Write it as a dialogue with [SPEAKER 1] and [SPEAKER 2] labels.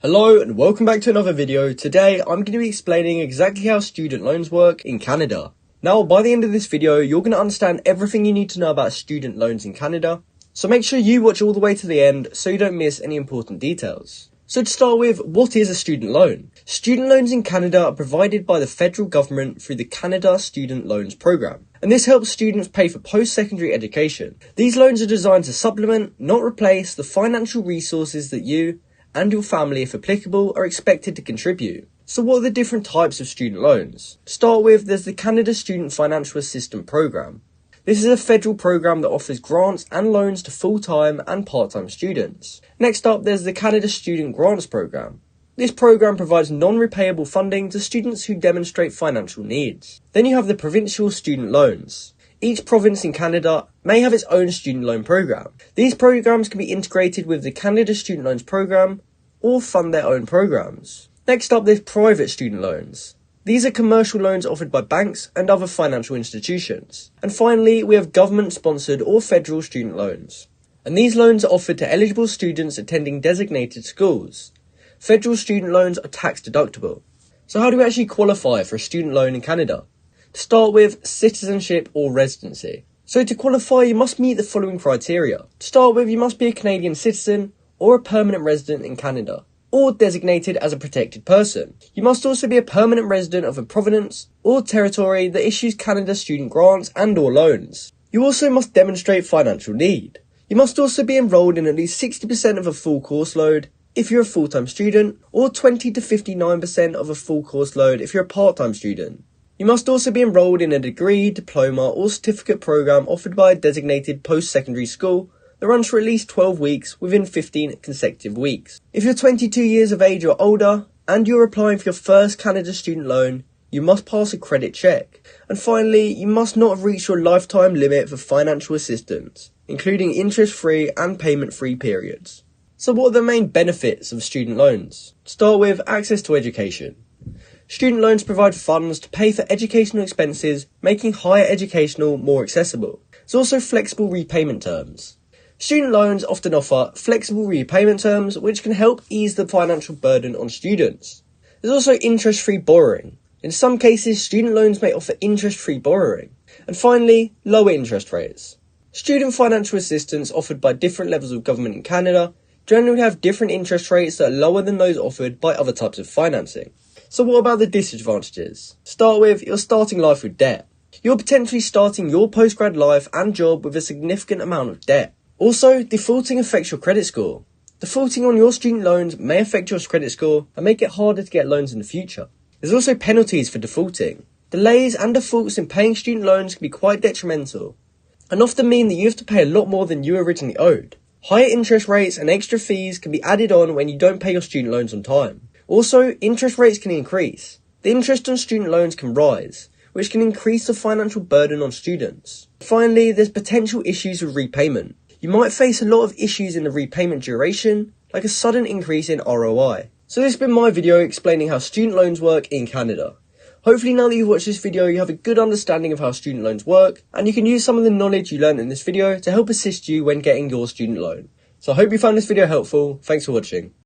[SPEAKER 1] Hello and welcome back to another video. Today I'm going to be explaining exactly how student loans work in Canada. Now by the end of this video you're going to understand everything you need to know about student loans in Canada. So make sure you watch all the way to the end so you don't miss any important details. So to start with, what is a student loan? Student loans in Canada are provided by the federal government through the Canada Student Loans Programme. And this helps students pay for post-secondary education. These loans are designed to supplement, not replace, the financial resources that you and your family, if applicable, are expected to contribute. So what are the different types of student loans? To start with, there's the Canada Student Financial Assistance Programme. This is a federal programme that offers grants and loans to full-time and part-time students. Next up, there's the Canada Student Grants Programme. This programme provides non-repayable funding to students who demonstrate financial needs. Then you have the Provincial Student Loans. Each province in Canada may have its own student loan programme. These programmes can be integrated with the Canada Student Loans Programme or fund their own programmes. Next up, there's private student loans. These are commercial loans offered by banks and other financial institutions. And finally, we have government-sponsored or federal student loans. And these loans are offered to eligible students attending designated schools. Federal student loans are tax deductible. So how do we actually qualify for a student loan in Canada? To start with, citizenship or residency. So to qualify, you must meet the following criteria. To start with, you must be a Canadian citizen or a permanent resident in Canada, or designated as a protected person. You must also be a permanent resident of a province or territory that issues Canada student grants and or loans. You also must demonstrate financial need. You must also be enrolled in at least 60% of a full course load if you're a full-time student, or 20 to 59% of a full course load if you're a part-time student. You must also be enrolled in a degree, diploma or certificate program offered by a designated post-secondary school that runs for at least 12 weeks within 15 consecutive weeks. If you're 22 years of age or older and you're applying for your first Canada student loan, you must pass a credit check. And finally, you must not have reached your lifetime limit for financial assistance, including interest-free and payment-free periods. So what are the main benefits of student loans? To start with, access to education. Student loans provide funds to pay for educational expenses, making higher educational more accessible. There's also flexible repayment terms. Student loans often offer flexible repayment terms which can help ease the financial burden on students. There's also interest-free borrowing. In some cases, student loans may offer interest-free borrowing. And finally, lower interest rates. Student financial assistance offered by different levels of government in Canada generally have different interest rates that are lower than those offered by other types of financing. So what about the disadvantages? Start with, you're starting life with debt. You're potentially starting your postgrad life and job with a significant amount of debt. Also, defaulting affects your credit score. Defaulting on your student loans may affect your credit score and make it harder to get loans in the future. There's also penalties for defaulting. Delays and defaults in paying student loans can be quite detrimental and often mean that you have to pay a lot more than you originally owed. Higher interest rates and extra fees can be added on when you don't pay your student loans on time. Also, interest rates can increase. The interest on student loans can rise, which can increase the financial burden on students. Finally, there's potential issues with repayment. You might face a lot of issues in the repayment duration, like a sudden increase in ROI. So this has been my video explaining how student loans work in Canada. Hopefully now that you've watched this video, you have a good understanding of how student loans work, and you can use some of the knowledge you learned in this video to help assist you when getting your student loan. So I hope you found this video helpful. Thanks for watching.